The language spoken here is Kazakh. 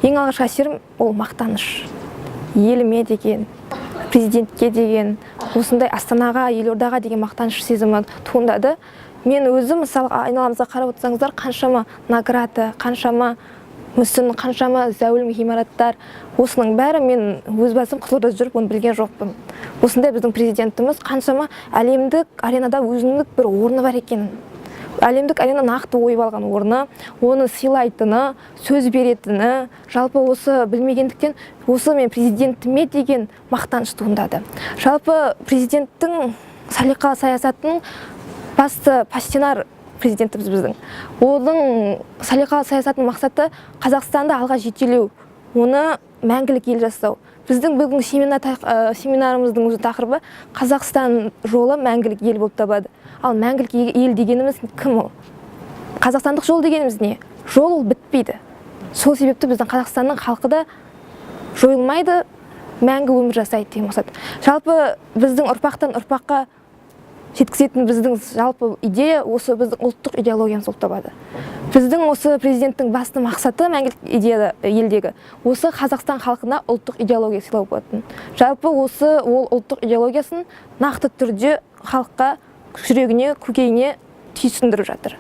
ең алғашқы әсерім ол мақтаныш. Еліме деген, президентке деген, осындай Астанаға, елордаға деген мақтаныш сезімі туындады. Мен өзім мысалы айналамызға қарап отырсаңыздар, қаншама награда, қаншама мүсін, қаншама зәулім ғимараттар, осының бәрі мен өз басым Қызылордада жүріп оны білген жоқпын. Осындай біздің президентіміз қаншама әлемдік аренада өзіндік бір орны бар екенін, әлемдік арена нақты ойып алған орны, оны сыйлайтыны, сөз беретіні, жалпы осы білмегендіктен осы мен президентіме деген мақтаныш туындады. Жалпы президенттің салиқалы саясатының басты пастенар президентіміз біздің. Оның салиқалы саясатының мақсаты Қазақстанды алға жетелеу, оны мәңгілік ел жасау. Біздің бүгін семинарымыздың өзі тақырыбы Қазақстан жолы мәңгілік ел болып табады. Ал мәңгілік ел дегеніміз кім ол? Қазақстандық жол дегеніміз не? Жол бітпейді. Сол себепті біздің Қазақстанның халқы да жойылмайды, мәңгі өмір жасайды деген мақсат. Жалпы біздің ұрпақтан ұрпаққа жеткізетін біздің жалпы идея осы біздің ұлттық идеологиямыз болып табады. Біздің осы президенттің басты мақсаты мәңгілік идея елдегі осы Қазақстан халқына ұлттық идеология сыйлау болатын. Жалпы осы ол ұлттық идеологиясын нақты түрде халыққа жүрегіне, көкейіне түйсіндіріп жатыр.